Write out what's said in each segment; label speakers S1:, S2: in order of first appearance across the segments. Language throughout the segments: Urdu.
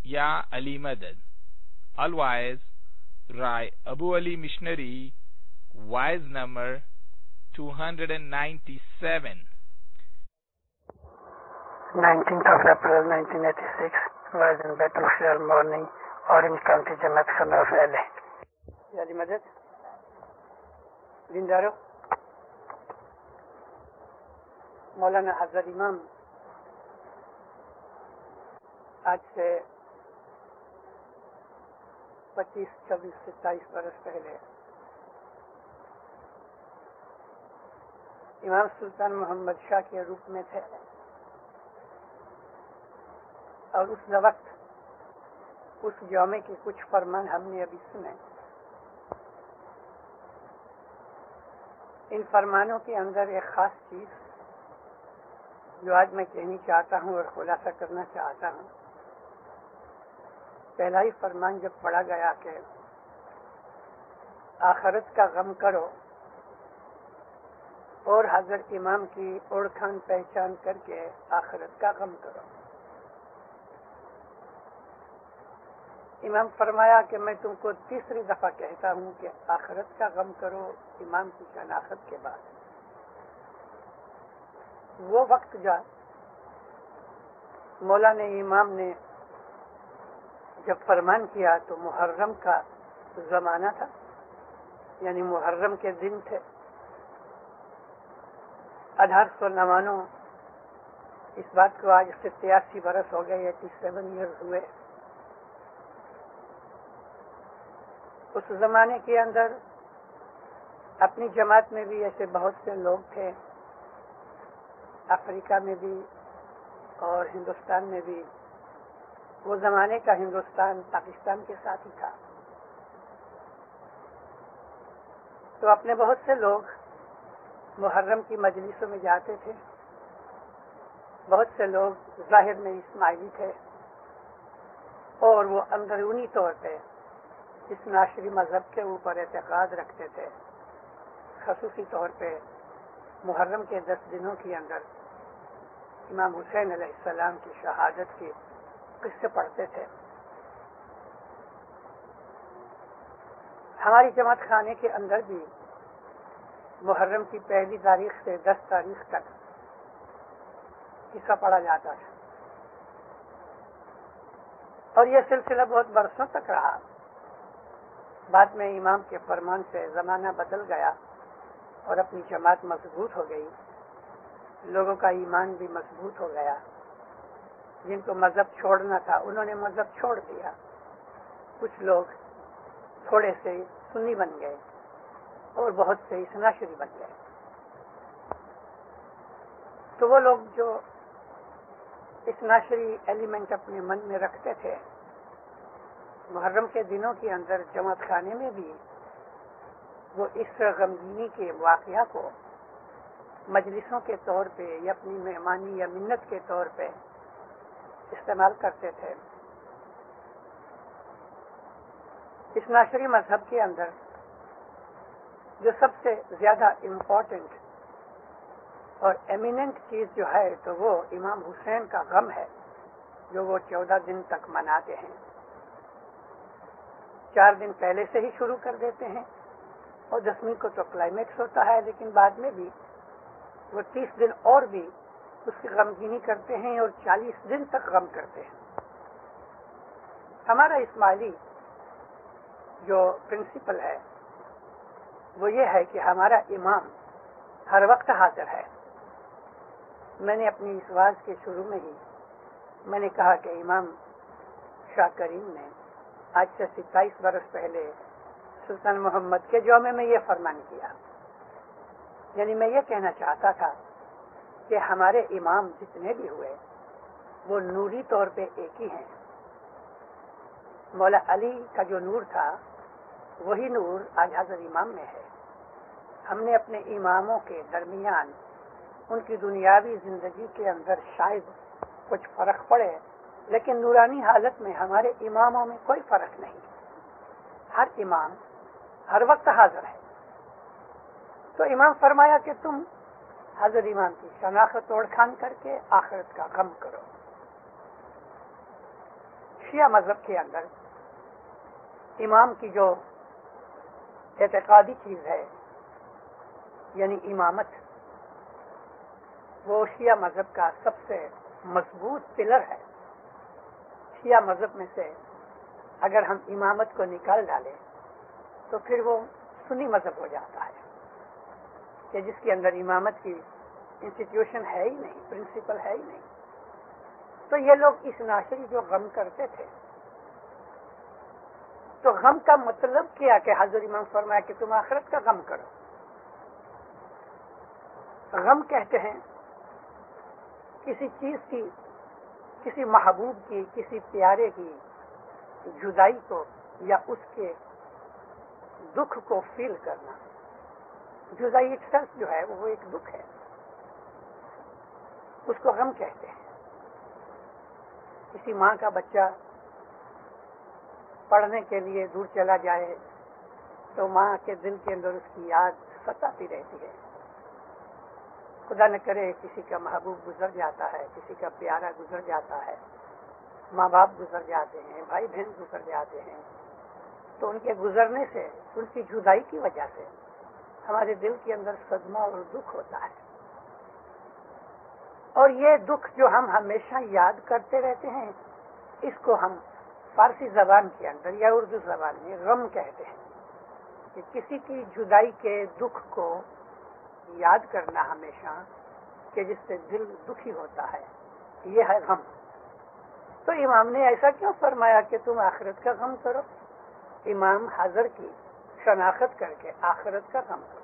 S1: یا علی مدد. Otherwise, write Abu Ali Missionary, wise number 297.
S2: 19th of April 1986 was in battlefield morning, Orange County, Jamaat Khana of LA. Ali Madad, Dindaro, مولانا حضرت امام آج سے 25, 26, 27 برس پہلے امام سلطان محمد شاہ کے روپ میں تھے، اور اس وقت اس جامع کے کچھ فرمان ہم نے ابھی سنے. ان فرمانوں کے اندر ایک خاص چیز جو آج میں کہنی چاہتا ہوں اور خلاصہ کرنا چاہتا ہوں. پہلا ہی فرمان جب پڑھا گیا کہ آخرت کا غم کرو اور حضرت امام کی اوڑکھان پہچان کر کے آخرت کا غم کرو. امام فرمایا کہ میں تم کو تیسری دفعہ کہتا ہوں کہ آخرت کا غم کرو امام کی شناخت کے بعد. وہ وقت جا مولانا امام نے جب فرمان کیا تو محرم کا زمانہ تھا، یعنی محرم کے دن تھے. 1899 اس بات کو آج سے 83 برس ہو گئے، 87 ایئرز ہوئے. اس زمانے کے اندر اپنی جماعت میں بھی ایسے بہت سے لوگ تھے، افریقہ میں بھی اور ہندوستان میں بھی. وہ زمانے کا ہندوستان پاکستان کے ساتھ ہی تھا. تو اپنے بہت سے لوگ محرم کی مجلسوں میں جاتے تھے. بہت سے لوگ ظاہر میں اسماعیلی تھے اور وہ اندرونی طور پہ اس ناشری مذہب کے اوپر اعتقاد رکھتے تھے. خصوصی طور پہ محرم کے 10 دنوں کے اندر امام حسین علیہ السلام کی شہادت کے قصے پڑھتے تھے. ہماری جماعت خانے کے اندر بھی محرم کی پہلی تاریخ سے 10 تاریخ تک قصہ پڑھا جاتا تھا، اور یہ سلسلہ بہت برسوں تک رہا. بعد میں امام کے فرمان سے زمانہ بدل گیا اور اپنی جماعت مضبوط ہو گئی. لوگوں کا ایمان بھی مضبوط ہو گیا. جن کو مذہب چھوڑنا تھا انہوں نے مذہب چھوڑ دیا. کچھ لوگ تھوڑے سے سنی بن گئے اور بہت سے اثناشری بن گئے. تو وہ لوگ جو اثناشری ایلیمنٹ اپنے من میں رکھتے تھے، محرم کے دنوں کے اندر جماعت خانے میں بھی وہ اس غمگینی کے واقعہ کو مجلسوں کے طور پہ یا اپنی مہمانی یا منت کے طور پہ استعمال کرتے تھے. اس ناشری مذہب کے اندر جو سب سے زیادہ امپورٹنٹ اور ایمیننٹ چیز جو ہے تو وہ امام حسین کا غم ہے، جو وہ 14 دن تک مناتے ہیں. 4 دن پہلے سے ہی شروع کر دیتے ہیں اور 10ویں کو تو کلائمیکس ہوتا ہے، لیکن بعد میں بھی وہ 30 دن اور بھی اس کی غمگینی کرتے ہیں اور 40 دن تک غم کرتے ہیں. ہمارا اسماعیلی جو پرنسپل ہے وہ یہ ہے کہ ہمارا امام ہر وقت حاضر ہے. میں نے اپنی اس واز کے شروع میں ہی میں نے کہا کہ امام شاہ کریم نے آج سے 27 برس پہلے سلطان محمد کے جومے میں یہ فرمان کیا. یعنی میں یہ کہنا چاہتا تھا کہ ہمارے امام جتنے بھی ہوئے وہ نوری طور پہ ایک ہی ہیں. مولا علی کا جو نور تھا وہی نور آج حضرت امام میں ہے. ہم نے اپنے اماموں کے درمیان ان کی دنیاوی زندگی کے اندر شاید کچھ فرق پڑے، لیکن نورانی حالت میں ہمارے اماموں میں کوئی فرق نہیں. ہر امام ہر وقت حاضر ہے. تو امام فرمایا کہ تم حضرت امام کی شناخت اوڑکھان کر کے آخرت کا غم کرو. شیعہ مذہب کے اندر امام کی جو اعتقادی چیز ہے یعنی امامت، وہ شیعہ مذہب کا سب سے مضبوط پلر ہے. شیعہ مذہب میں سے اگر ہم امامت کو نکال ڈالیں تو پھر وہ سنی مذہب ہو جاتا ہے کہ جس کے اندر امامت کی انسٹیٹیوشن ہے ہی نہیں، پرنسپل ہے ہی نہیں. تو یہ لوگ اس ناشری جو غم کرتے تھے، تو غم کا مطلب کیا کہ حضرت امام فرمایا کہ تم آخرت کا غم کرو. غم کہتے ہیں کسی چیز کی، کسی محبوب کی، کسی پیارے کی جدائی کو یا اس کے دکھ کو فیل کرنا. جدائی اٹسیلف جو ہے وہ ایک دکھ ہے، اس کو غم کہتے ہیں. کسی ماں کا بچہ پڑھنے کے لیے دور چلا جائے تو ماں کے دل کے اندر اس کی یاد ستاتی رہتی ہے. خدا نہ کرے کسی کا محبوب گزر جاتا ہے، کسی کا پیارا گزر جاتا ہے، ماں باپ گزر جاتے ہیں، بھائی بہن گزر جاتے ہیں، تو ان کے گزرنے سے، ان کی جدائی کی وجہ سے ہمارے دل کے اندر صدمہ اور دکھ ہوتا ہے. اور یہ دکھ جو ہم ہمیشہ یاد کرتے رہتے ہیں، اس کو ہم فارسی زبان کے اندر یا اردو زبان میں غم کہتے ہیں. کہ کسی کی جدائی کے دکھ کو یاد کرنا ہمیشہ، کہ جس سے دل دکھی ہوتا ہے، یہ ہے غم. تو امام نے ایسا کیوں فرمایا کہ تم آخرت کا غم کرو؟ امام حضر کی شناخت کر کے آخرت کا غم کرو.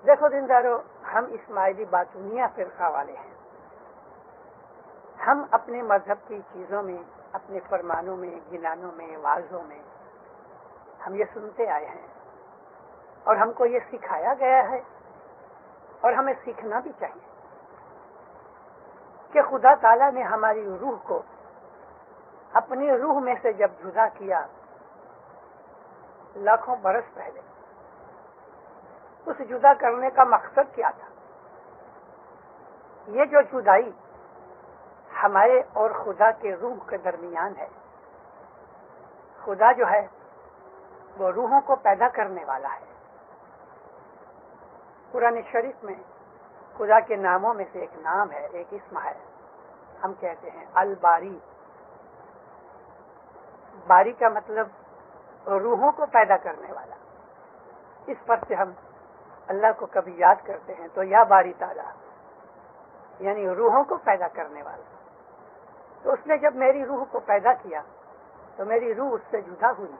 S2: دیکھو دیندارو، ہم اسماعیلی باطونیہ فرقہ والے ہیں. ہم اپنے مذہب کی چیزوں میں، اپنے فرمانوں میں، گنانوں میں، واعظوں میں ہم یہ سنتے آئے ہیں، اور ہم کو یہ سکھایا گیا ہے، اور ہمیں سیکھنا بھی چاہیے کہ خدا تعالیٰ نے ہماری روح کو اپنی روح میں سے جب جدا کیا لاکھوں برس پہلے، اس جدا کرنے کا مقصد کیا تھا؟ یہ جو جدائی ہمارے اور خدا کے روح کے درمیان ہے، خدا جو ہے وہ روحوں کو پیدا کرنے والا ہے. قرآن شریف میں خدا کے ناموں میں سے ایک نام ہے، ایک اسم ہے، ہم کہتے ہیں الباری. باری کا مطلب روحوں کو پیدا کرنے والا. اس پر سے ہم اللہ کو کبھی یاد کرتے ہیں تو یا باری تعالیٰ، یعنی روحوں کو پیدا کرنے والا. تو اس نے جب میری روح کو پیدا کیا تو میری روح اس سے جدا ہوئی.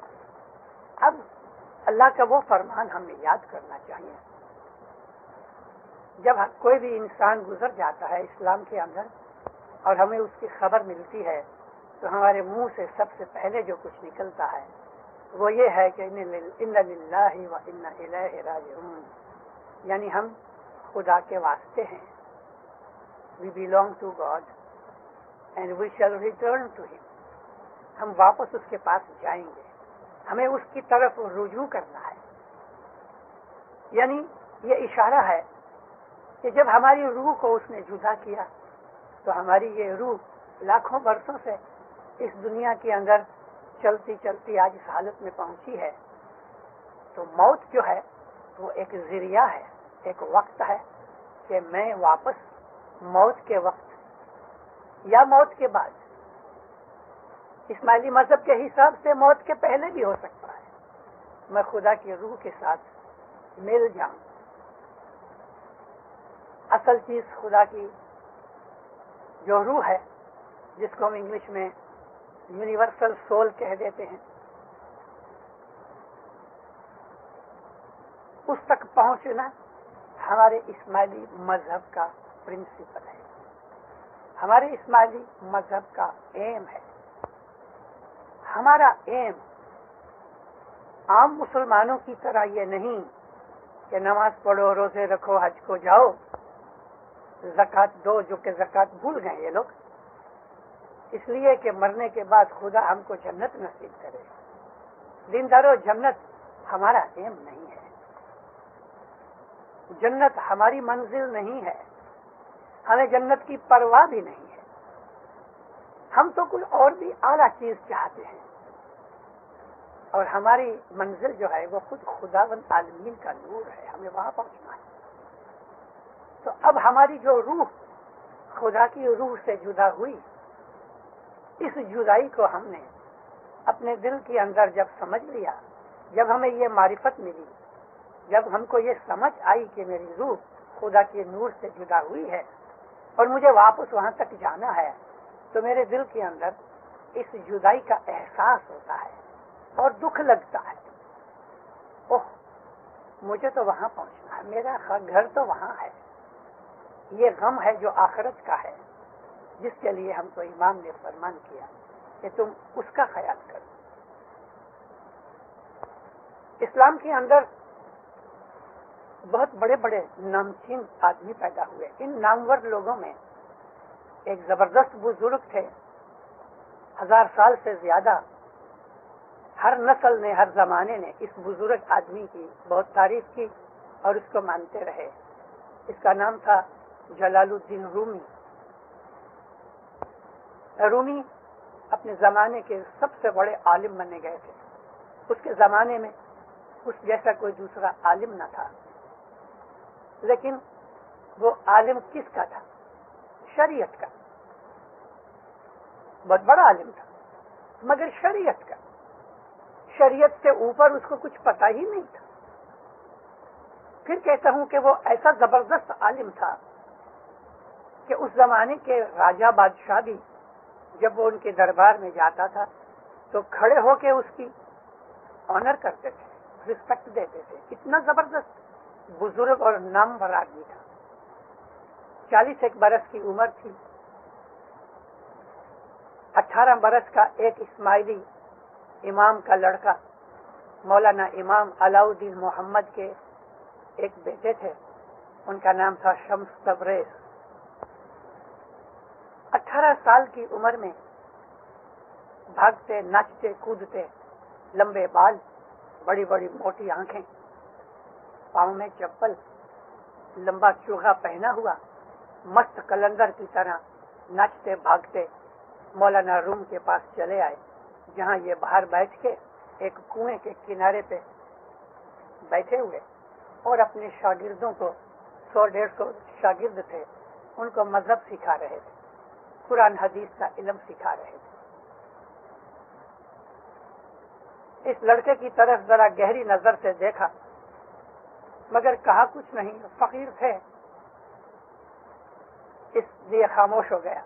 S2: اب اللہ کا وہ فرمان ہمیں یاد کرنا چاہیے. جب کوئی بھی انسان گزر جاتا ہے اسلام کے اندر اور ہمیں اس کی خبر ملتی ہے تو ہمارے منہ سے سب سے پہلے جو کچھ نکلتا ہے وہ یہ ہے کہ ان للہ و انا الیہ راجعون، یعنی ہم خدا کے واسطے ہیں. We belong to God and we shall return to him. ہم واپس اس کے پاس جائیں گے، ہمیں اس کی طرف رجوع کرنا ہے. یعنی یہ اشارہ ہے کہ جب ہماری روح کو اس نے جدا کیا تو ہماری یہ روح لاکھوں برسوں سے اس دنیا کے اندر چلتی چلتی آج اس حالت میں پہنچی ہے. تو موت جو ہے وہ ایک ذریعہ ہے، ایک وقت ہے کہ میں واپس موت کے وقت یا موت کے بعد، اسماعیلی مذہب کے حساب سے موت کے پہلے بھی ہو سکتا ہے، میں خدا کی روح کے ساتھ مل جاؤں. اصل چیز خدا کی جو روح ہے، جس کو ہم انگلش میں یونیورسل سول کہہ دیتے ہیں، اس تک پہنچنا ہمارے اسماعیلی مذہب کا پرنسپل ہے، ہمارے اسماعیلی مذہب کا ایم ہے. ہمارا ایم عام مسلمانوں کی طرح یہ نہیں کہ نماز پڑھو، روزے رکھو، حج کو جاؤ، زکوٰۃ دو، جو کہ زکوٰۃ بھول گئے یہ لوگ، اس لیے کہ مرنے کے بعد خدا ہم کو جنت نصیب کرے. دیندارو، جنت ہمارا ایم نہیں ہے، جنت ہماری منزل نہیں ہے، ہمیں جنت کی پرواہ بھی نہیں ہے. ہم تو کوئی اور بھی اعلیٰ چیز چاہتے ہیں، اور ہماری منزل جو ہے وہ خود خداوند عالمین کا نور ہے، ہمیں وہاں پہنچنا ہے۔ تو اب ہماری جو روح خدا کی روح سے جدا ہوئی، اس جدائی کو ہم نے اپنے دل کے اندر جب سمجھ لیا، جب ہمیں یہ معرفت ملی، جب ہم کو یہ سمجھ آئی کہ میری روح خدا کے نور سے جدا ہوئی ہے اور مجھے واپس وہاں تک جانا ہے، تو میرے دل کے اندر اس جدائی کا احساس ہوتا ہے اور دکھ لگتا ہے۔ اوہ، مجھے تو وہاں پہنچنا ہے، میرا گھر تو وہاں ہے۔ یہ غم ہے جو آخرت کا ہے، جس کے لیے ہم کو امام نے فرمان کیا کہ تم اس کا خیال کرو۔ اسلام کے اندر بہت بڑے بڑے نامچین آدمی پیدا ہوئے۔ ان نامور لوگوں میں ایک زبردست بزرگ تھے، 1000 سال سے زیادہ ہر نسل نے، ہر زمانے نے اس بزرگ آدمی کی بہت تعریف کی اور اس کو مانتے رہے۔ اس کا نام تھا جلال الدین رومی۔ رومی اپنے زمانے کے سب سے بڑے عالم مانے گئے تھے۔ اس کے زمانے میں اس جیسا کوئی دوسرا عالم نہ تھا، لیکن وہ عالم کس کا تھا؟ شریعت کا۔ بہت بڑا عالم تھا، مگر شریعت کا۔ شریعت سے اوپر اس کو کچھ پتہ ہی نہیں تھا۔ پھر کہتا ہوں کہ وہ ایسا زبردست عالم تھا کہ اس زمانے کے راجہ بادشاہ بھی جب وہ ان کے دربار میں جاتا تھا تو کھڑے ہو کے اس کی آنر کرتے تھے، رسپیکٹ دیتے تھے۔ اتنا زبردست بزرگ اور نامور آدمی تھا۔ 41 برس کی عمر تھی۔ 18 برس کا ایک اسماعیلی امام کا لڑکا، مولانا امام علاؤدین محمد کے ایک بیٹے تھے، ان کا نام تھا شمس تبریز۔ 18 سال کی عمر میں بھاگتے، ناچتے، کودتے، لمبے بال، بڑی بڑی موٹی آنکھیں، پاؤں میں چپل، لمبا چوغا پہنا ہوا، مست کلندر کی طرح ناچتے بھاگتے مولانا روم کے پاس چلے آئے، جہاں یہ باہر بیٹھ کے ایک کنویں کے کنارے پہ بیٹھے ہوئے اور اپنے شاگردوں کو، 100-150 شاگرد تھے، ان کو مذہب سکھا رہے تھے، قرآن حدیث کا علم سکھا رہے تھے۔ اس لڑکے کی طرف ذرا گہری نظر سے دیکھا، مگر کہا کچھ نہیں، فقیر تھے، اس لیے خاموش ہو گیا۔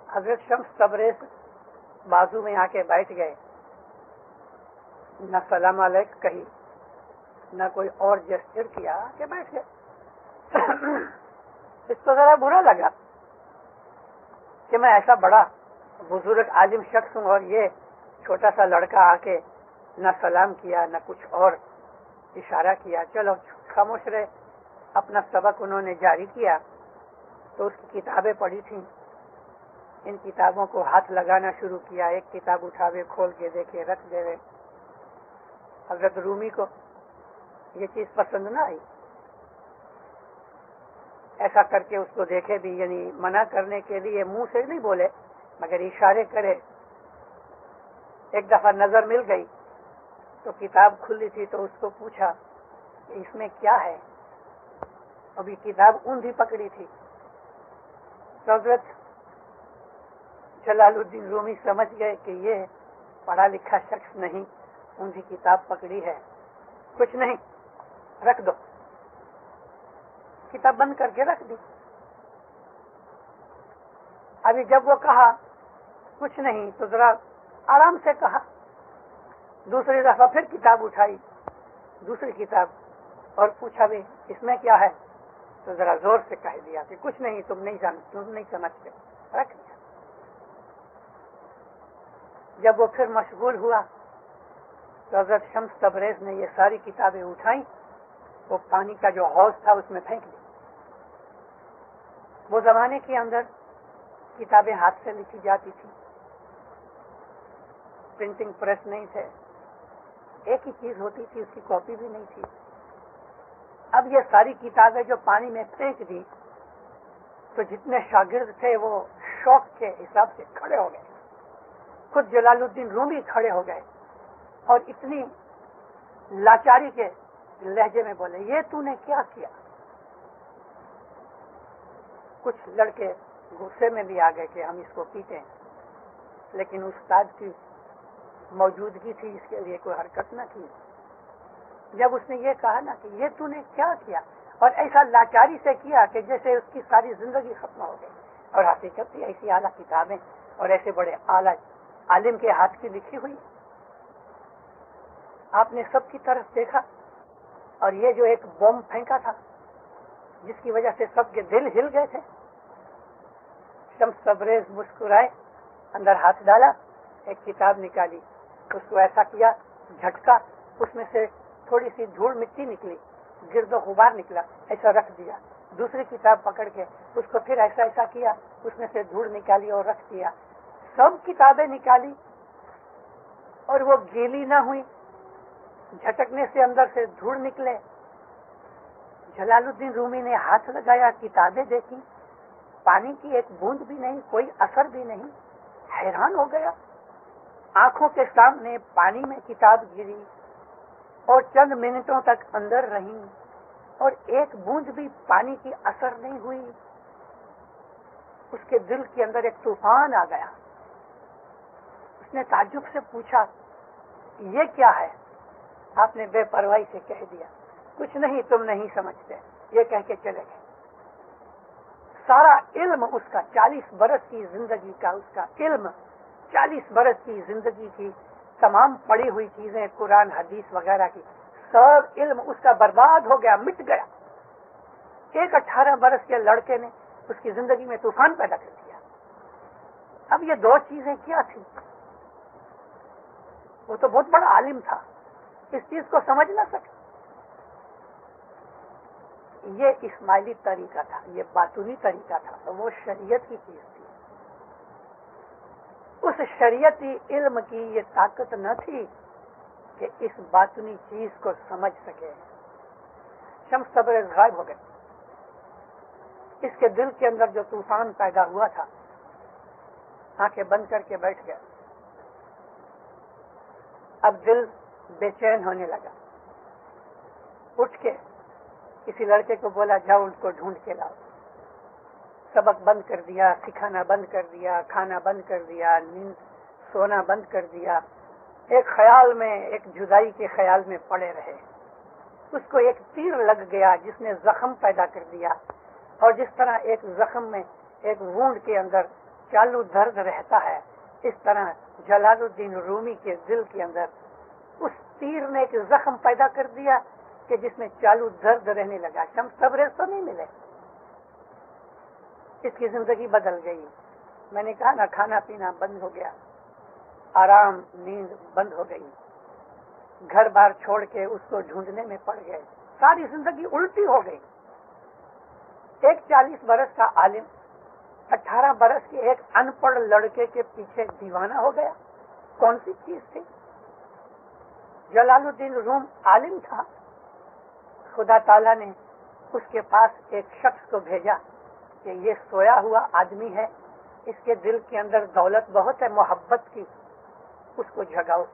S2: حضرت شمس تبریز بازو میں آ کے بیٹھ گئے، نہ سلام علیک کہی، نہ کوئی اور جسچر کیا، کہ بیٹھ گئے۔ اس کو ذرا برا لگا کہ میں ایسا بڑا بزرگ عالم شخص ہوں اور یہ چھوٹا سا لڑکا آ کے نہ سلام کیا نہ کچھ اور اشارہ کیا۔ چلو خاموش رہے۔ اپنا سبق انہوں نے جاری کیا تو اس کی کتابیں پڑھی تھیں، ان کتابوں کو ہاتھ لگانا شروع کیا، ایک کتاب اٹھاوے، کھول کے دیکھے، رکھ دے۔ حضرت رومی کو یہ چیز پسند نہ آئی، ایسا کر کے اس کو دیکھے بھی، یعنی منع کرنے کے لیے منہ سے نہیں بولے مگر اشارے کرے۔ ایک دفعہ نظر مل گئی تو کتاب کھلی تھی تو اس کو پوچھا کہ اس میں کیا ہے؟ ابھی کتاب اوندھی پکڑی تھی۔ تو حضرت جلال الدین رومی سمجھ گئے کہ یہ پڑھا لکھا شخص نہیں، اوندھی کتاب پکڑی ہے، کچھ نہیں، رکھ دو۔ کتاب بند کر کے رکھ دی۔ ابھی جب وہ کہا کچھ نہیں تو ذرا آرام سے کہا، دوسری دفعہ پھر کتاب اٹھائی، دوسری کتاب، اور پوچھا بھی اس میں کیا ہے؟ تو ذرا زور سے کہہ دیا کہ کچھ نہیں، تم نہیں سمجھتے، رکھ دیا۔ جب وہ پھر مشغول ہوا تو حضرت شمس تبریز نے یہ ساری کتابیں اٹھائیں، وہ پانی کا جو حوض تھا اس میں پھینک دی۔ وہ زمانے کے اندر کتابیں ہاتھ سے لکھی جاتی تھی، پرنٹنگ پریس نہیں تھے، ایک ہی چیز ہوتی تھی، اس کی کاپی بھی نہیں تھی۔ اب یہ ساری کتابیں جو پانی میں پھینک دی تو جتنے شاگرد تھے وہ شوق کے حساب سے کھڑے ہو گئے. خود جلال الدین رومی کھڑے ہو گئے اور اتنی لاچاری کے لہجے میں بولے, یہ تو نے کیا کیا؟ کچھ لڑکے غصے میں بھی آ گئے کہ ہم اس کو پیتے ہیں, لیکن استاد کی موجودگی تھی, اس کے لیے کوئی حرکت نہ کی. جب اس نے یہ کہا نا کہ یہ تو نے کیا کیا, اور ایسا لاچاری سے کیا کہ جیسے اس کی ساری زندگی ختم ہو گئی. اور حقیقت تھی ایسی اعلیٰ کتابیں اور ایسے بڑے اعلیٰ عالم کے ہاتھ کی لکھی ہوئی. آپ نے سب کی طرف دیکھا, اور یہ جو ایک بم پھینکا تھا جس کی وجہ سے سب کے دل ہل گئے تھے, شمس تبریز مسکرائے, اندر ہاتھ ڈالا, ایک کتاب نکالی, اس کو ایسا کیا جھٹکا, اس میں سے تھوڑی سی دھول مٹی نکلی, گرد و غبار نکلا, ایسا رکھ دیا. دوسری کتاب پکڑ کے اس کو پھر ایسا ایسا کیا, اس میں سے دھول نکالی اور رکھ دیا. سب کتابیں نکالی اور وہ گیلی نہ ہوئی, جھٹکنے سے اندر سے دھول نکلے. جلال الدین رومی نے ہاتھ لگایا, کتابیں دیکھی, پانی کی ایک بوند بھی نہیں, کوئی اثر بھی نہیں. حیران ہو گیا. آنکھوں کے سامنے پانی میں کتاب گری اور چند منٹوں تک اندر رہی, اور ایک بوند بھی پانی کی اثر نہیں ہوئی. اس کے دل کے اندر ایک طوفان آ گیا. اس نے تعجب سے پوچھا, یہ کیا ہے؟ آپ نے بے پرواہی سے کہہ دیا, کچھ نہیں, تم نہیں سمجھتے. یہ کہہ کے چلے گئے. سارا علم اس کا, 40 برس کی زندگی کا اس کا علم, 40 برس کی زندگی کی تمام پڑھی ہوئی چیزیں, قرآن حدیث وغیرہ کی, سب علم اس کا برباد ہو گیا, مٹ گیا. ایک 18 برس کے لڑکے نے اس کی زندگی میں طوفان پیدا کر دیا. اب یہ دو چیزیں کیا تھی؟ وہ تو بہت بڑا عالم تھا, اس چیز کو سمجھ نہ سکے. یہ اسماعیلی طریقہ تھا, یہ باطنی طریقہ تھا, وہ شریعت کی چیز تھی. اس شریعتی علم کی یہ طاقت نہ تھی کہ اس باطنی چیز کو سمجھ سکے. شمس تبریز غائب ہو گئے. اس کے دل کے اندر جو طوفان پیدا ہوا تھا, آنکھیں بند کر کے بیٹھ گیا. اب دل بے چین ہونے لگا. اٹھ کے کسی لڑکے کو بولا, جاؤ ان کو ڈھونڈ کے لاؤ. سبق بند کر دیا, سکھانا بند کر دیا, کھانا بند کر دیا, نیند سونا بند کر دیا. ایک خیال میں, ایک جدائی کے خیال میں پڑے رہے. اس کو ایک تیر لگ گیا جس نے زخم پیدا کر دیا, اور جس طرح ایک زخم میں, ایک وونڈ کے اندر چالو درد رہتا ہے, اس طرح جلال الدین رومی کے دل کے اندر اس تیر نے ایک زخم پیدا کر دیا کہ جس میں چالو درد رہنے لگا. شمس تبریز تو نہیں ملے. اس کی زندگی بدل گئی. میں نے کہا نا, کھانا پینا بند ہو گیا, آرام نیند بند ہو گئی. گھر بار چھوڑ کے اس کو ڈھونڈنے میں پڑ گئے. ساری زندگی الٹی ہو گئی. ایک 40 برس کا عالم 18 برس کے ایک ان پڑھ لڑکے کے پیچھے دیوانہ ہو گیا. کون سی چیز تھی؟ جلال الدین روم عالم تھا. خدا تعالیٰ نے اس کے پاس ایک شخص کو بھیجا کہ یہ سویا ہوا آدمی ہے, اس کے دل کے اندر دولت بہت ہے, محبت کی, اس کو جگاؤ.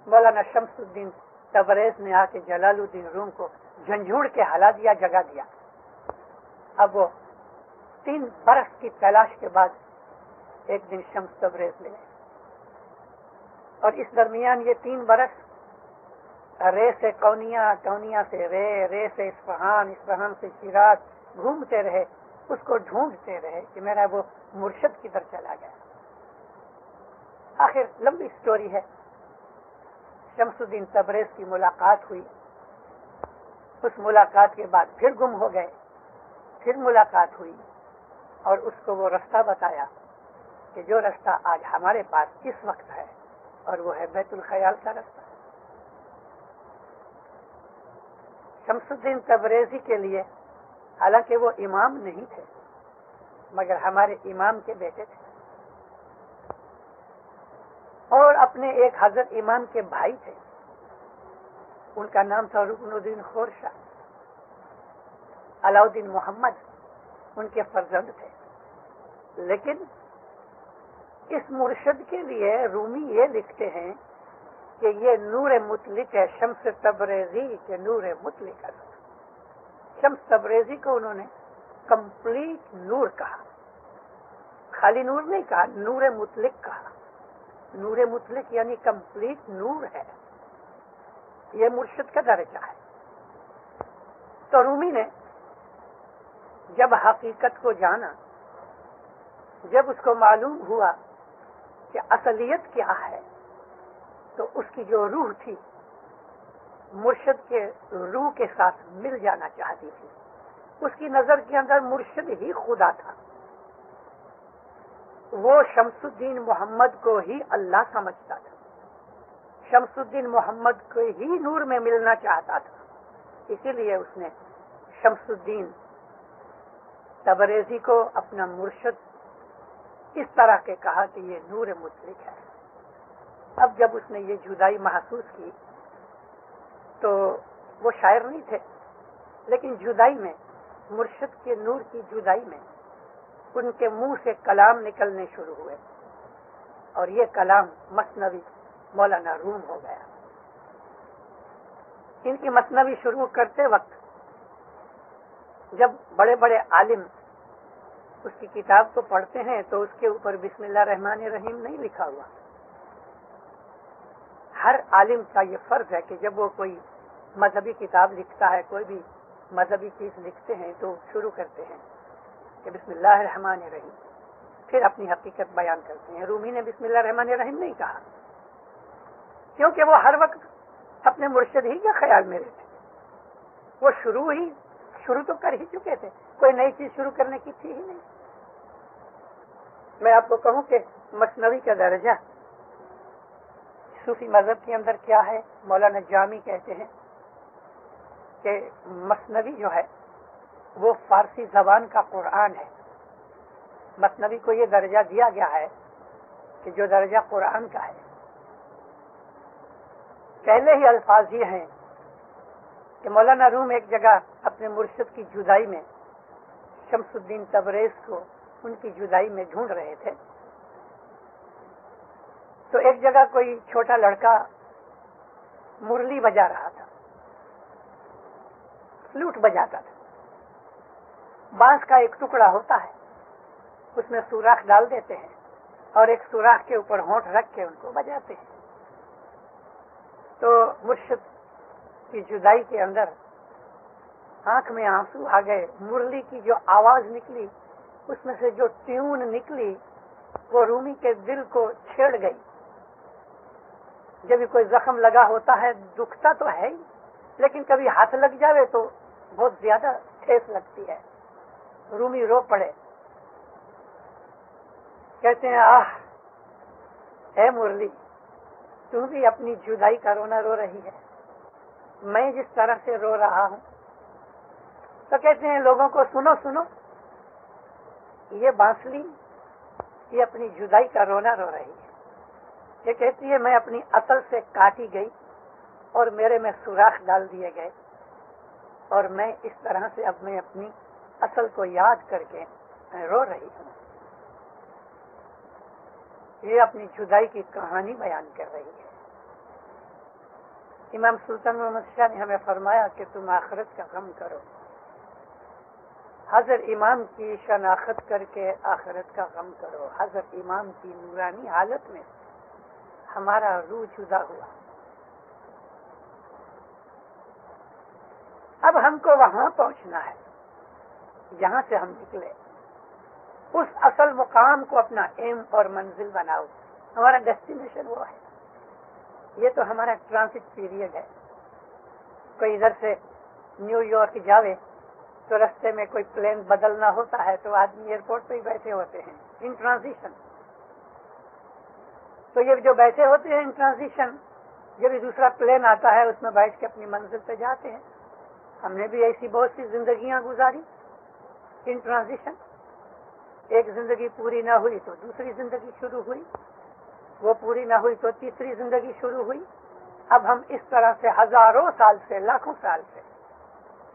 S2: مولانا شمس الدین تبریز نے آ کے جلال الدین روم کو جھنجھوڑ کے ہلا دیا, جگا دیا. اب وہ 3 برس کی تلاش کے بعد ایک دن شمس تبریز ملے, اور اس درمیان یہ 3 برس رے سے کونیا, کونیا سے رے سے اصفہان, اصفہان سے شیراز گھومتے رہے, اس کو ڈھونڈتے رہے کہ میرا وہ مرشد کدھر چلا گیا. آخر لمبی سٹوری ہے. شمس الدین تبریز کی ملاقات ہوئی. اس ملاقات کے بعد پھر گم ہو گئے. پھر ملاقات ہوئی اور اس کو وہ رستہ بتایا کہ جو رستہ آج ہمارے پاس اس وقت ہے, اور وہ ہے بیت الخیال کا رستہ. شمس الدین تبریزی کے لیے حالانکہ وہ امام نہیں تھے, مگر ہمارے امام کے بیٹے تھے, اور اپنے ایک حضرت امام کے بھائی تھے. ان کا نام تھا رکن الدین خورشاہ. علاؤدین محمد ان کے فرزند تھے. لیکن اس مرشد کے لیے رومی یہ لکھتے ہیں کہ یہ نور مطلق ہے، شمس تبریزی کے نور مطلق ہے. شمس تبریزی کو انہوں نے کمپلیٹ نور کہا، خالی نور نہیں کہا، نور مطلق کہا. نور مطلق یعنی کمپلیٹ نور ہے، یہ مرشد کا درجہ ہے. تو رومی نے جب حقیقت کو جانا، جب اس کو معلوم ہوا کہ اصلیت کیا ہے، تو اس کی جو روح تھی مرشد کے روح کے ساتھ مل جانا چاہتی تھی. اس کی نظر کے اندر مرشد ہی خدا تھا. وہ شمس الدین محمد کو ہی اللہ سمجھتا تھا، شمس الدین محمد کو ہی نور میں ملنا چاہتا تھا. اسی لیے اس نے شمس الدین تبریزی کو اپنا مرشد اس طرح کے کہا کہ یہ نور مطلق ہے. اب جب اس نے یہ جدائی محسوس کی تو وہ شاعر نہیں تھے، لیکن جدائی میں، مرشد کے نور کی جدائی میں ان کے منہ سے کلام نکلنے شروع ہوئے، اور یہ کلام مثنوی مولانا روم ہو گیا. ان کی مثنوی شروع کرتے وقت جب بڑے بڑے عالم اس کی کتاب کو پڑھتے ہیں تو اس کے اوپر بسم اللہ الرحمن الرحیم نہیں لکھا ہوا. ہر عالم کا یہ فرض ہے کہ جب وہ کوئی مذہبی کتاب لکھتا ہے، کوئی بھی مذہبی چیز لکھتے ہیں تو شروع کرتے ہیں کہ بسم اللہ الرحمن الرحیم، پھر اپنی حقیقت بیان کرتے ہیں. رومی نے بسم اللہ الرحمن الرحیم نہیں کہا، کیونکہ وہ ہر وقت اپنے مرشد ہی کے خیال میں رہتے. وہ شروع تو کر ہی چکے تھے، کوئی نئی چیز شروع کرنے کی تھی ہی نہیں. میں آپ کو کہوں کہ مثنوی کا درجہ صوفی مذہب کے اندر کیا ہے. مولانا جامی کہتے ہیں کہ مثنوی جو ہے وہ فارسی زبان کا قرآن ہے. مثنوی کو یہ درجہ دیا گیا ہے کہ جو درجہ قرآن کا ہے. پہلے ہی الفاظ یہ ہیں کہ مولانا روم ایک جگہ اپنے مرشد کی جدائی میں شمس الدین تبریز کو ان کی جدائی میں ڈھونڈ رہے تھے. تو ایک جگہ کوئی چھوٹا لڑکا مرلی بجا رہا تھا، فلوٹ بجاتا تھا. بانس کا ایک ٹکڑا ہوتا ہے، اس میں سوراخ ڈال دیتے ہیں اور ایک سوراخ کے اوپر ہونٹ رکھ کے ان کو بجاتے ہیں. تو مرشد کی جدائی کے اندر آنکھ میں آنسو آ گئے. مرلی کی جو آواز نکلی، اس میں سے جو ٹیون نکلی وہ رومی کے دل کو چھیڑ گئی. جب کوئی زخم لگا ہوتا ہے دکھتا تو ہے ہی، لیکن کبھی ہاتھ لگ جاوے تو بہت زیادہ ٹھیس لگتی ہے. رومی رو پڑے، کہتے ہیں آہ اے مرلی، تو بھی اپنی جدائی کا رونا رو رہی ہے، میں جس طرح سے رو رہا ہوں. تو کہتے ہیں لوگوں کو سنو سنو، یہ بانسلی یہ اپنی جدائی کا رونا رو رہی ہے. یہ کہتی ہے میں اپنی عقل سے کاٹی گئی اور میرے میں سوراخ ڈال دیے گئے، اور میں اس طرح سے اب میں اپنی اصل کو یاد کر کے رو رہی ہوں. یہ اپنی جدائی کی کہانی بیان کر رہی ہے. امام سلطان محمد شاہ نے ہمیں فرمایا کہ تم آخرت کا غم کرو. حضرت امام کی شناخت کر کے آخرت کا غم کرو. حضرت امام کی نورانی حالت میں ہمارا روح جدا ہوا. اب ہم کو وہاں پہنچنا ہے جہاں سے ہم نکلے. اس اصل مقام کو اپنا ایم اور منزل بناؤ. ہمارا ڈیسٹینیشن وہ ہے. یہ تو ہمارا ٹرانزٹ پیریڈ ہے. کوئی ادھر سے نیو یارک جاوے تو رستے میں کوئی پلین بدلنا ہوتا ہے تو آدمی ایئرپورٹ پہ ہی بیٹھے ہوتے ہیں ان ٹرانزیشن. تو یہ جو بیٹھے ہوتے ہیں ان ٹرانزیشن، جب بھی دوسرا پلین آتا ہے اس میں بیٹھ کے اپنی منزل پہ جاتے ہیں. ہم نے بھی ایسی بہت سی زندگیاں گزاری ان ٹرانزیشن. ایک زندگی پوری نہ ہوئی تو دوسری زندگی شروع ہوئی، وہ پوری نہ ہوئی تو تیسری زندگی شروع ہوئی. اب ہم اس طرح سے ہزاروں سال سے، لاکھوں سال سے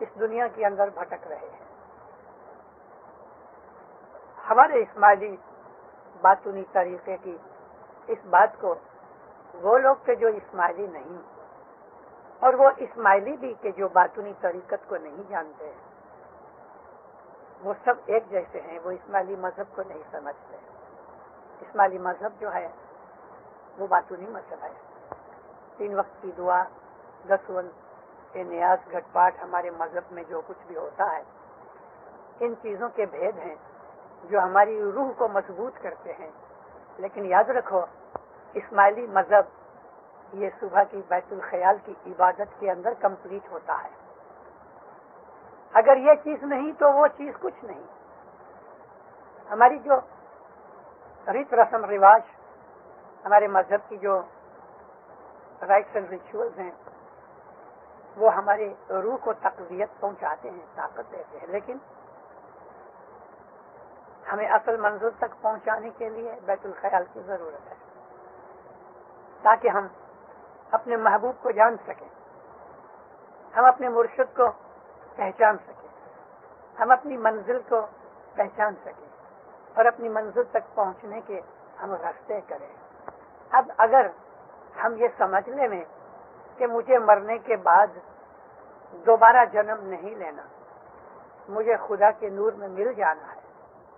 S2: اس دنیا کے اندر بھٹک رہے ہیں. ہمارے اسماعیلی باطنی طریقے کی اس بات کو وہ لوگ کہ جو اسماعیلی نہیں، اور وہ اسماعیلی بھی کہ جو باطنی طریقت کو نہیں جانتے ہیں، وہ سب ایک جیسے ہیں، وہ اسماعیلی مذہب کو نہیں سمجھتے۔ اسماعیلی مذہب جو ہے وہ باطنی مذہب ہے۔ 3 وقت کی دعا، 10 وقت نیاز، گھٹ پاٹ، ہمارے مذہب میں جو کچھ بھی ہوتا ہے، ان چیزوں کے بھید ہیں جو ہماری روح کو مضبوط کرتے ہیں۔ لیکن یاد رکھو، اسماعیلی مذہب یہ صبح کی بیت الخیال کی عبادت کے اندر کمپلیٹ ہوتا ہے۔ اگر یہ چیز نہیں تو وہ چیز کچھ نہیں۔ ہماری جو ریت رسم رواج، ہمارے مذہب کی جو رائٹس اینڈ ریچولز ہیں، وہ ہمارے روح کو تقویت پہنچاتے ہیں، طاقت دیتے ہیں، لیکن ہمیں اصل منزل تک پہنچانے کے لیے بیت الخیال کی ضرورت ہے، تاکہ ہم اپنے محبوب کو جان سکیں، ہم اپنے مرشد کو پہچان سکیں، ہم اپنی منزل کو پہچان سکیں اور اپنی منزل تک پہنچنے کے ہم راستے کریں۔ اب اگر ہم یہ سمجھ لیں کہ مجھے مرنے کے بعد دوبارہ جنم نہیں لینا، مجھے خدا کے نور میں مل جانا ہے،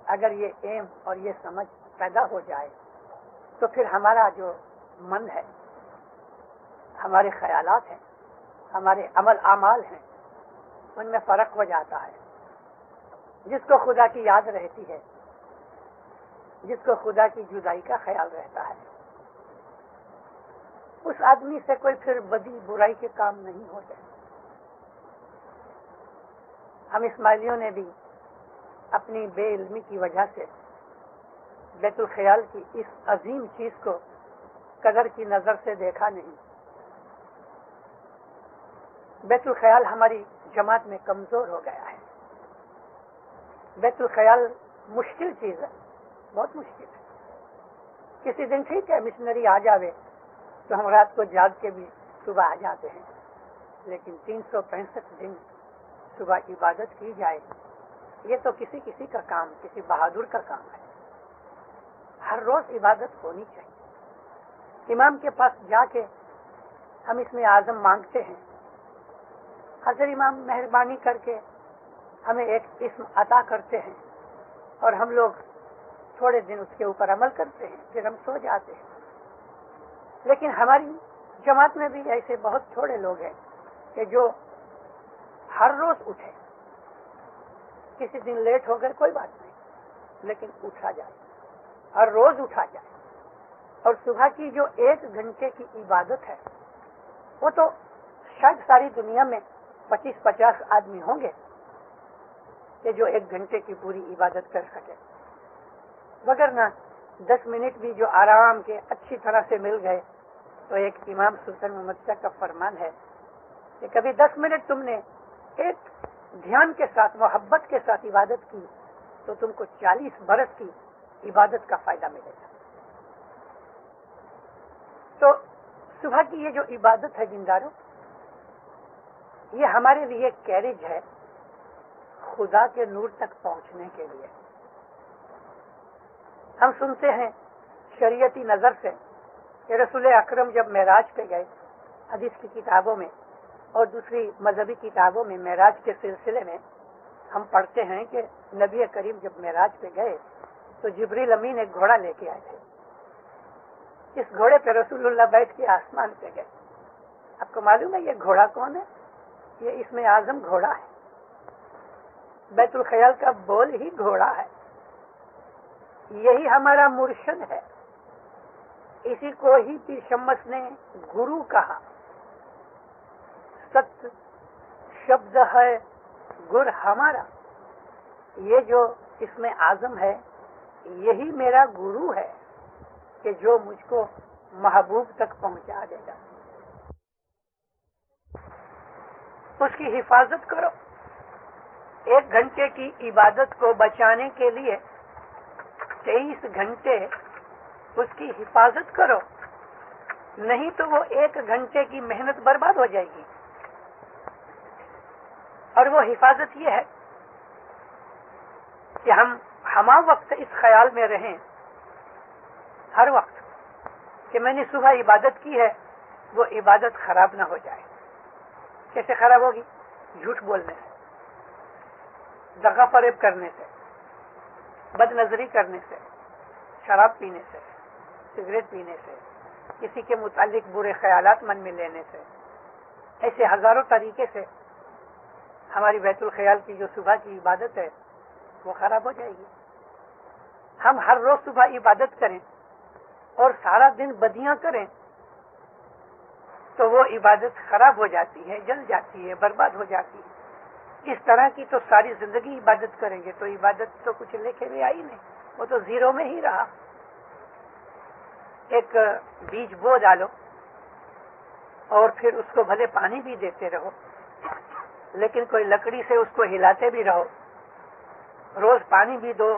S2: اگر یہ ایم اور یہ سمجھ پیدا ہو جائے تو پھر ہمارا جو من ہے، ہمارے خیالات ہیں، ہمارے عمل اعمال ہیں، ان میں فرق ہو جاتا ہے۔ جس کو خدا کی یاد رہتی ہے، جس کو خدا کی جدائی کا خیال رہتا ہے، اس آدمی سے کوئی پھر بدی برائی کے کام نہیں ہوتے۔ ہم اسماعیلیوں نے بھی اپنی بے علمی کی وجہ سے بیت الخیال کی اس عظیم چیز کو قدر کی نظر سے دیکھا نہیں۔ بیت الخیال ہماری جماعت میں کمزور ہو گیا ہے۔ بیت الخیال مشکل چیز ہے، بہت مشکل ہے۔ کسی دن ٹھیک ہے مشنری آ جاوے تو ہم رات کو جاگ کے بھی صبح آ جاتے ہیں، لیکن 365 دن صبح عبادت کی جائے، یہ تو کسی کسی کا کام، کسی بہادر کا کام ہے۔ ہر روز عبادت ہونی چاہیے۔ امام کے پاس جا کے ہم اس میں اعظم مانگتے ہیں، حضرت امام مہربانی کر کے ہمیں ایک اسم عطا کرتے ہیں، اور ہم لوگ تھوڑے دن اس کے اوپر عمل کرتے ہیں، پھر ہم سو جاتے ہیں۔ لیکن ہماری جماعت میں بھی ایسے بہت تھوڑے لوگ ہیں کہ جو ہر روز اٹھے۔ کسی دن لیٹ ہو گئے کوئی بات نہیں، لیکن اٹھا جائے، ہر روز اٹھا جائے۔ اور صبح کی جو 1 گھنٹے کی عبادت ہے، وہ تو شاید ساری دنیا میں 25-50 آدمی ہوں گے کہ جو 1 گھنٹے کی پوری عبادت کر سکے، وگرنہ 10 منٹ بھی جو آرام کے اچھی طرح سے مل گئے تو ایک امام سلطان محمد شاہ کا فرمان ہے کہ کبھی 10 منٹ تم نے ایک دھیان کے ساتھ، محبت کے ساتھ عبادت کی تو تم کو 40 برس کی عبادت کا فائدہ ملے گا۔ تو صبح کی یہ جو عبادت ہے دینداروں، یہ ہمارے لیے کیریج ہے خدا کے نور تک پہنچنے کے لیے۔ ہم سنتے ہیں شریعتی نظر سے کہ رسول اکرم جب معراج پہ گئے، حدیث کی کتابوں میں اور دوسری مذہبی کتابوں میں معراج کے سلسلے میں ہم پڑھتے ہیں کہ نبی کریم جب معراج پہ گئے تو جبریل امین ایک گھوڑا لے کے آئے تھے۔ اس گھوڑے پہ رسول اللہ بیٹھ کے آسمان پہ گئے۔ آپ کو معلوم ہے یہ گھوڑا کون ہے؟ یہ اسم اعظم گھوڑا ہے۔ بیت الخیال کا بول ہی گھوڑا ہے۔ یہی ہمارا مرشد ہے، اسی کو ہی پیر شمس نے گرو کہا۔ ست شبد ہے گر ہمارا، یہ جو اسم اعظم ہے یہی میرا گرو ہے کہ جو مجھ کو محبوب تک پہنچا دے گا۔ اس کی حفاظت کرو۔ 1 گھنٹے کی عبادت کو بچانے کے لیے 23 گھنٹے اس کی حفاظت کرو، نہیں تو وہ 1 گھنٹے کی محنت برباد ہو جائے گی۔ اور وہ حفاظت یہ ہے کہ ہم ہما وقت اس خیال میں رہیں ہر وقت کہ میں نے صبح عبادت کی ہے، وہ عبادت خراب نہ ہو جائے۔ کیسے خراب ہوگی؟ جھوٹ بولنے سے، دغا فریب کرنے سے، بد نظری کرنے سے، شراب پینے سے، سگریٹ پینے سے، کسی کے متعلق برے خیالات من میں لینے سے، ایسے ہزاروں طریقے سے ہماری بیت الخیال کی جو صبح کی عبادت ہے وہ خراب ہو جائے گی۔ ہم ہر روز صبح عبادت کریں اور سارا دن بدیاں کریں تو وہ عبادت خراب ہو جاتی ہے، جل جاتی ہے، برباد ہو جاتی ہے۔ اس طرح کی تو ساری زندگی عبادت کریں گے تو عبادت تو کچھ لے کے لے آئی نہیں، وہ تو زیرو میں ہی رہا۔ ایک بیج بو ڈالو اور پھر اس کو بھلے پانی بھی دیتے رہو، لیکن کوئی لکڑی سے اس کو ہلاتے بھی رہو، روز پانی بھی دو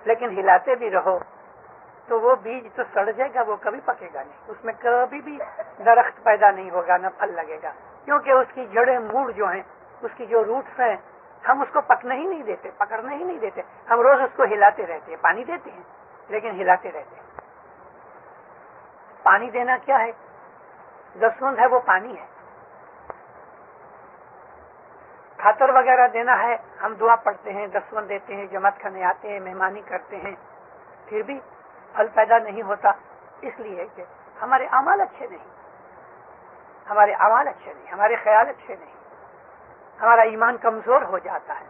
S2: لیکن ہلاتے بھی رہو، تو وہ بیج تو سڑ جائے گا، وہ کبھی پکے گا نہیں، اس میں کبھی بھی درخت پیدا نہیں ہوگا، نہ پھل لگے گا، کیونکہ اس کی جڑیں موڑ جو ہیں، اس کی جو روٹس ہیں، ہم اس کو پکنے ہی نہیں دیتے، پکڑنے ہی نہیں دیتے، ہم روز اس کو ہلاتے رہتے ہیں، پانی دیتے ہیں لیکن ہلاتے رہتے ہیں۔ پانی دینا کیا ہے؟ دسمند ہے وہ پانی ہے۔ کھاتر وغیرہ دینا ہے، ہم دعا پڑھتے ہیں، دسمند دیتے ہیں، جماعت کھانے آتے ہیں، مہمانی کرتے ہیں، پھر بھی پھل پیدا نہیں ہوتا، اس لیے کہ ہمارے اعمال اچھے نہیں، ہمارے اعمال اچھے نہیں، ہمارے خیال اچھے نہیں، ہمارا ایمان کمزور ہو جاتا ہے،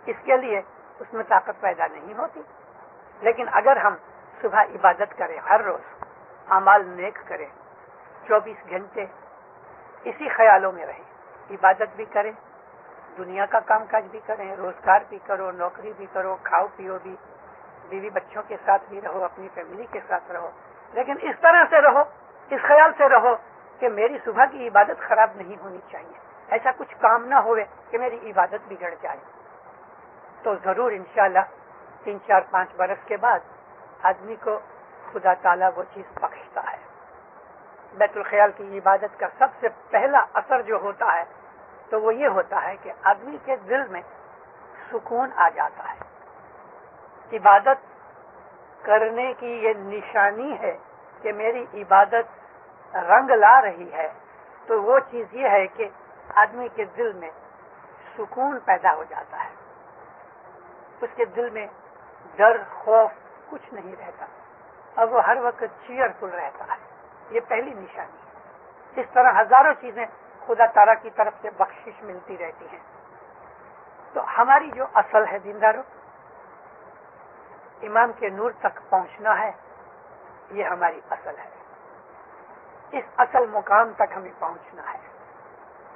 S2: اس کے لیے اس میں طاقت پیدا نہیں ہوتی۔ لیکن اگر ہم صبح عبادت کریں، ہر روز اعمال نیک کریں، 24 گھنٹے اسی خیالوں میں رہیں، عبادت بھی کریں، دنیا کا کام کاج بھی کریں، روزگار بھی کرو، نوکری بھی کرو، کھاؤ پیو بھی، بیوی بچوں کے ساتھ بھی رہو، اپنی فیملی کے ساتھ رہو، لیکن اس طرح سے رہو، اس خیال سے رہو کہ میری صبح کی عبادت خراب نہیں ہونی چاہیے، ایسا کچھ کام نہ ہوئے کہ میری عبادت بگڑ جائے۔ تو ضرور انشاءاللہ 3 4 5 برس کے بعد آدمی کو خدا تعالیٰ وہ چیز بخشتا ہے۔ بیت الخیال کی عبادت کا سب سے پہلا اثر جو ہوتا ہے تو وہ یہ ہوتا ہے کہ آدمی کے دل میں سکون آ جاتا ہے۔ عبادت کرنے کی یہ نشانی ہے کہ میری عبادت رنگ لا رہی ہے، تو وہ چیز یہ ہے کہ آدمی کے دل میں سکون پیدا ہو جاتا ہے، اس کے دل میں ڈر خوف کچھ نہیں رہتا، اب وہ ہر وقت چیئرفل رہتا ہے، یہ پہلی نشانی ہے۔ اس طرح ہزاروں چیزیں خدا تعالیٰ کی طرف سے بخشش ملتی رہتی ہیں۔ تو ہماری جو اصل ہے دینداروں، امام کے نور تک پہنچنا ہے، یہ ہماری اصل ہے۔ اس اصل مقام تک ہمیں پہنچنا ہے،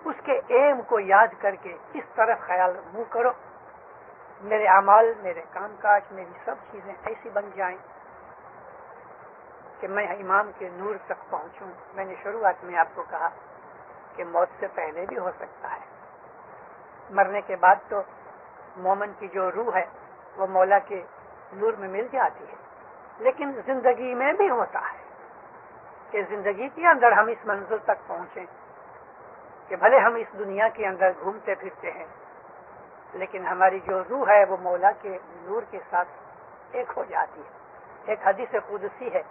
S2: اس کے ایم کو یاد کر کے اس طرف خیال منہ کرو، میرے اعمال، میرے کام کاج، میری سب چیزیں ایسی بن جائیں کہ میں امام کے نور تک پہنچوں۔ میں نے شروعات میں آپ کو کہا کہ موت سے پہلے بھی ہو سکتا ہے، مرنے کے بعد تو مومن کی جو روح ہے وہ مولا کے نور میں مل جاتی ہے، لیکن زندگی میں بھی ہوتا ہے کہ زندگی کے اندر ہم اس منزل تک پہنچیں کہ بھلے ہم اس دنیا کے اندر گھومتے پھرتے ہیں، لیکن ہماری جو روح ہے وہ مولا کے نور کے ساتھ ایک ہو جاتی ہے۔ ایک حدیث قدسی ہے،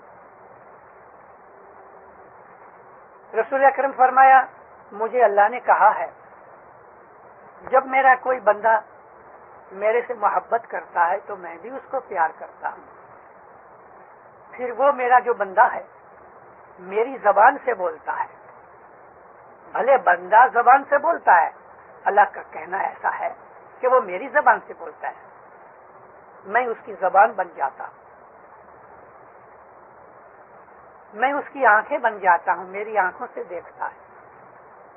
S2: رسول اکرم فرمایا، مجھے اللہ نے کہا ہے جب میرا کوئی بندہ میرے سے محبت کرتا ہے تو میں بھی اس کو پیار کرتا ہوں، پھر وہ میرا جو بندہ ہے میری زبان سے بولتا ہے، بھلے بندہ زبان سے بولتا ہے، اللہ کا کہنا ایسا ہے کہ وہ میری زبان سے بولتا ہے، میں اس کی زبان بن جاتا ہوں، میں اس کی آنکھیں بن جاتا ہوں، میری آنکھوں سے دیکھتا ہے،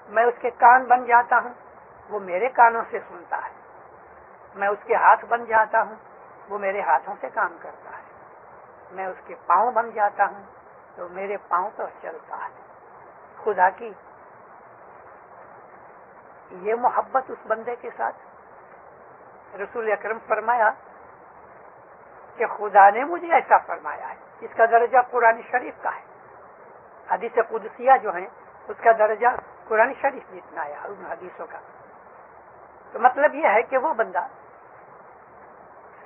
S2: میں اس کے کان بن جاتا ہوں، وہ میرے کانوں سے سنتا ہے، میں اس کے ہاتھ بن جاتا ہوں، وہ میرے ہاتھوں سے کام کرتا ہے، میں اس کے پاؤں بن جاتا ہوں تو میرے پاؤں پر چلتا ہے۔ خدا کی یہ محبت اس بندے کے ساتھ، رسول اکرم فرمایا کہ خدا نے مجھے ایسا فرمایا ہے، اس کا درجہ قرآن شریف کا ہے، حدیث قدسیہ جو ہیں اس کا درجہ قرآن شریف جتنا ہے ان حدیثوں کا۔ تو مطلب یہ ہے کہ وہ بندہ